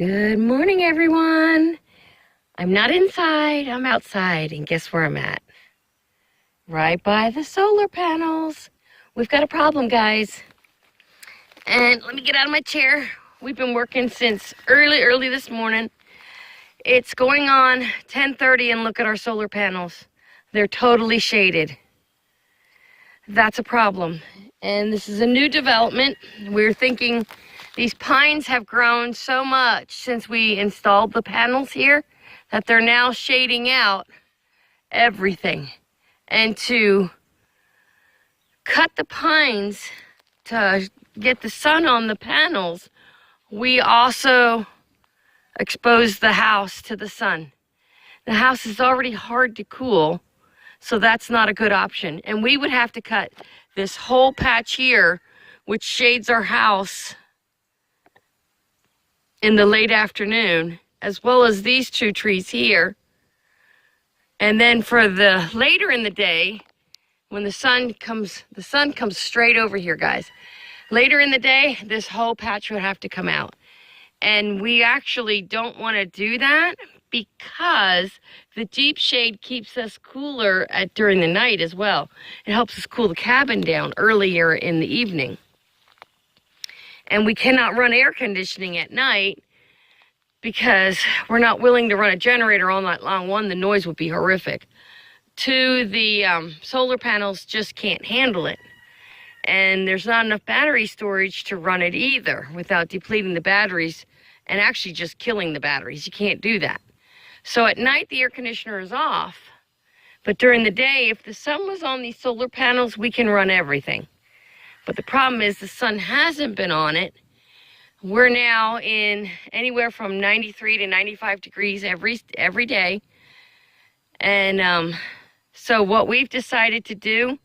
Good morning, everyone. I'm not inside, I'm outside, and guess where I'm at? Right by the solar panels. We've got a problem, guys. And let me get out of my chair. We've been working since early this morning. It's going on 10:30, and look at our solar panels. They're totally shaded. That's a problem. And this is a new development. We're thinking these pines have grown so much since we installed the panels here that they're now shading out everything. And to cut the pines to get the sun on the panels, we also expose the house to the sun. The house is already hard to cool, so that's not a good option. And we would have to cut this whole patch here, which shades our house in the late afternoon, as well as these two trees here. And then for the later in the day, when the sun comes straight over here, guys. Later in the day, this whole patch would have to come out. And we actually don't want to do that because the deep shade keeps us cooler during the night as well. It helps us cool the cabin down earlier in the evening. And we cannot run air conditioning at night because we're not willing to run a generator all night long. One, the noise would be horrific. Two, the solar panels just can't handle it. And there's not enough battery storage to run it either without depleting the batteries and actually just killing the batteries. You can't do that. So at night, the air conditioner is off. But during the day, if the sun was on these solar panels, we can run everything. But the problem is the sun hasn't been on it. We're now in anywhere from 93 to 95 degrees every day. And so what we've decided to do,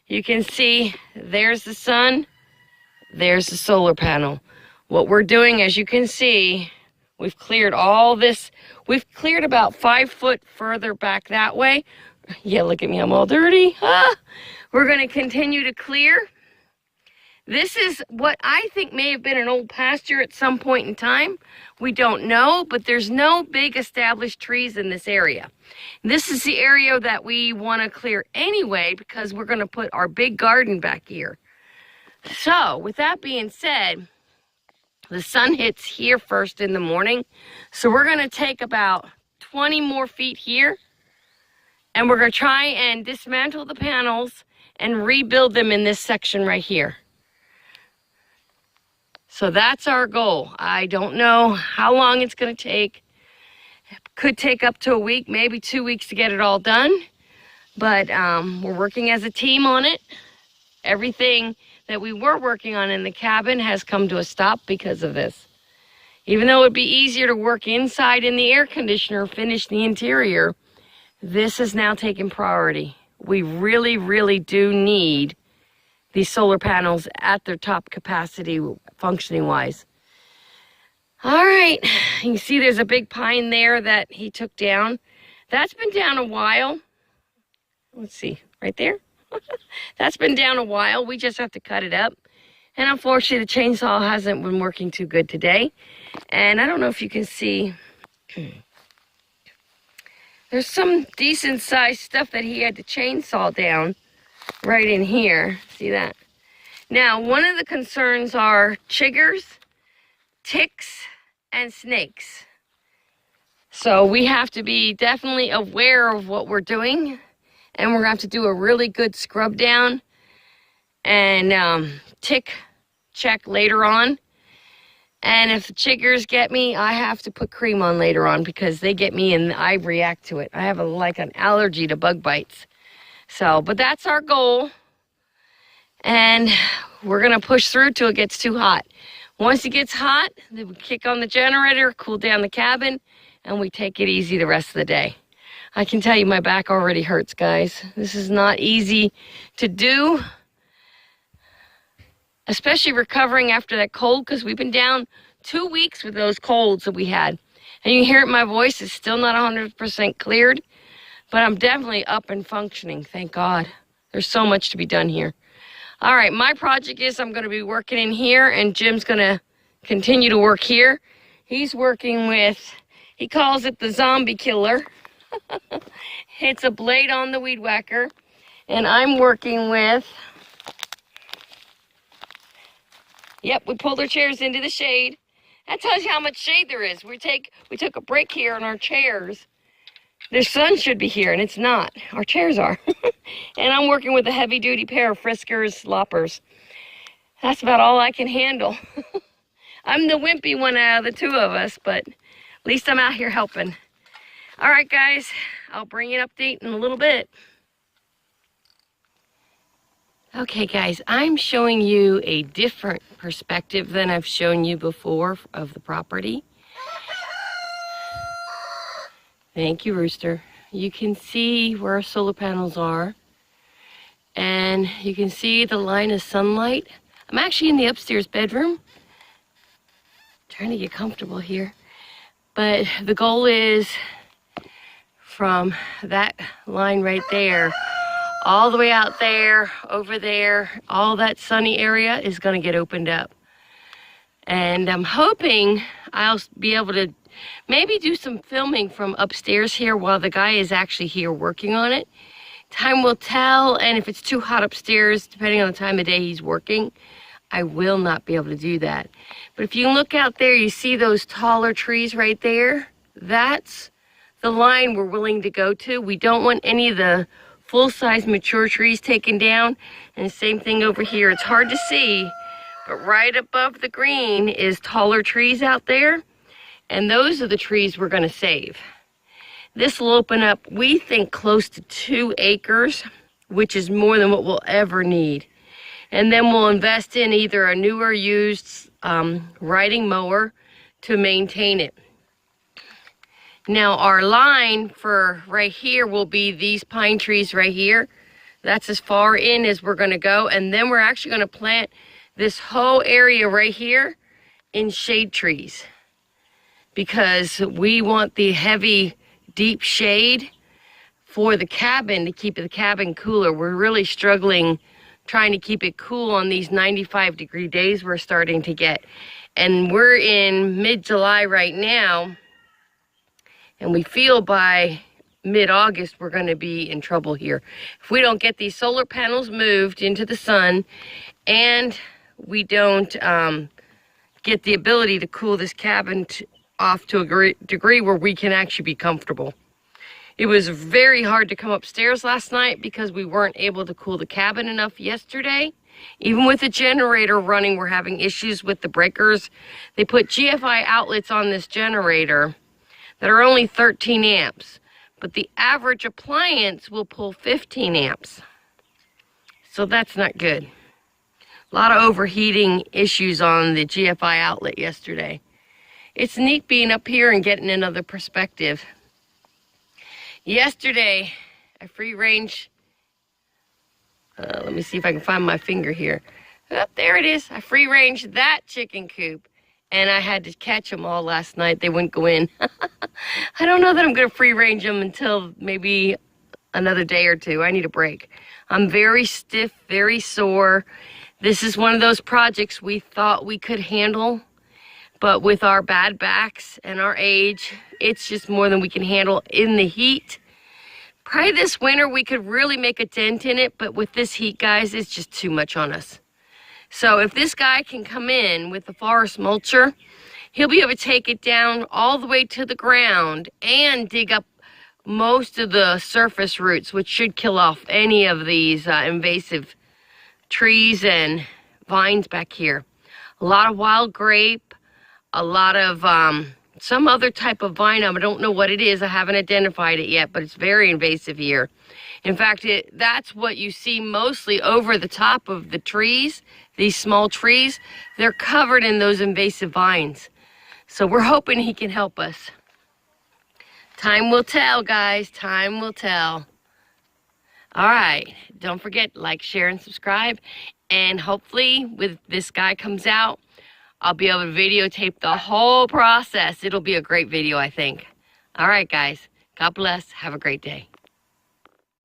you can see there's the sun, there's the solar panel. What we're doing, as you can see, we've cleared all this. We've cleared about 5 foot further back that way. Yeah, look at me, I'm all dirty. We're going to continue to clear. This is what I think may have been an old pasture at some point in time. We don't know, but there's no big established trees in this area. This is the area that we want to clear anyway because we're going to put our big garden back here. So, with that being said, the sun hits here first in the morning. So we're going to take about 20 more feet here, and we're going to try and dismantle the panels and rebuild them in this section right here. So that's our goal. I don't know how long it's going to take. It could take up to a week, maybe 2 weeks to get it all done. But we're working as a team on it. Everything that we were working on in the cabin has come to a stop because of this. Even though it would be easier to work inside in the air conditioner, finish the interior, this has now taken priority. We really, really do need these solar panels at their top capacity, functioning wise. All right, you can see there's a big pine there that he took down. That's been down a while. Let's see, right there. That's been down a while. We just have to cut it up. And unfortunately, the chainsaw hasn't been working too good today. And I don't know if you can see. There's some decent sized stuff that he had to chainsaw down right in here. See that? Now, one of the concerns are chiggers, ticks, and snakes. So we have to be definitely aware of what we're doing. And we're going to have to do a really good scrub down and tick check later on. And if the chiggers get me, I have to put cream on later on because they get me and I react to it. I have like an allergy to bug bites. So, but that's our goal. And we're going to push through till it gets too hot. Once it gets hot, then we kick on the generator, cool down the cabin, and we take it easy the rest of the day. I can tell you my back already hurts, guys. This is not easy to do, especially recovering after that cold, because we've been down 2 weeks with those colds that we had. And you hear it, my voice is still not 100% cleared, but I'm definitely up and functioning, thank God. There's so much to be done here. All right, my project is I'm going to be working in here, and Jim's going to continue to work here. He's working with, he calls it the zombie killer. It's a blade on the weed whacker. And I'm working with, yep, we pulled our chairs into the shade. That tells you how much shade there is. We took a break here on our chairs. The sun should be here, and it's not. Our chairs are. And I'm working with a heavy-duty pair of Friskers loppers. That's about all I can handle. I'm the wimpy one out of the two of us, but at least I'm out here helping. All right, guys, I'll bring you an update in a little bit. Okay, guys, I'm showing you a different perspective than I've shown you before of the property. Thank you, Rooster. You can see where our solar panels are, and you can see the line of sunlight. I'm actually in the upstairs bedroom. Trying to get comfortable here. But the goal is from that line right there, all the way out there, over there, all that sunny area is going to get opened up. And I'm hoping I'll be able to maybe do some filming from upstairs here while the guy is actually here working on it. Time will tell, and if it's too hot upstairs, depending on the time of day he's working, I will not be able to do that. But if you look out there, you see those taller trees right there? That's the line we're willing to go to. We don't want any of the full-size mature trees taken down. And the same thing over here. It's hard to see, but right above the green is taller trees out there. And those are the trees we're going to save. This will open up, we think, close to 2 acres, which is more than what we'll ever need. And then we'll invest in either a newer used riding mower to maintain it. Now our line for right here will be these pine trees right here. That's as far in as we're going to go. And then we're actually going to plant this whole area right here in shade trees, because we want the heavy, deep shade for the cabin to keep the cabin cooler. We're really struggling trying to keep it cool on these 95-degree days we're starting to get. And we're in mid-July right now, and we feel by mid-August we're going to be in trouble here. If we don't get these solar panels moved into the sun, and we don't get the ability to cool this cabin off to a degree where we can actually be comfortable. It was very hard to come upstairs last night because we weren't able to cool the cabin enough yesterday. Even with the generator running, we're having issues with the breakers. They put GFI outlets on this generator that are only 13 amps, but the average appliance will pull 15 amps. So that's not good. A lot of overheating issues on the GFI outlet yesterday. It's neat being up here and getting another perspective. Yesterday, I free range, let me see if I can find my finger here. Oh, there it is. I free ranged that chicken coop, and I had to catch them all last night. They wouldn't go in. I don't know that I'm going to free range them until maybe another day or two. I need a break. I'm very stiff, very sore. This is one of those projects we thought we could handle, but with our bad backs and our age, it's just more than we can handle in the heat. Probably this winter we could really make a dent in it, but with this heat, guys, it's just too much on us. So if this guy can come in with the forest mulcher, he'll be able to take it down all the way to the ground and dig up most of the surface roots, which should kill off any of these invasive trees and vines back here. A lot of wild grape, a lot of some other type of vine. I don't know what it is. I haven't identified it yet, but it's very invasive here. In fact, that's what you see mostly over the top of the trees, these small trees. They're covered in those invasive vines. So we're hoping he can help us. Time will tell, guys. Time will tell. All right. Don't forget, like, share, and subscribe. And hopefully, when this guy comes out, I'll be able to videotape the whole process. It'll be a great video, I think. All right, guys. God bless. Have a great day.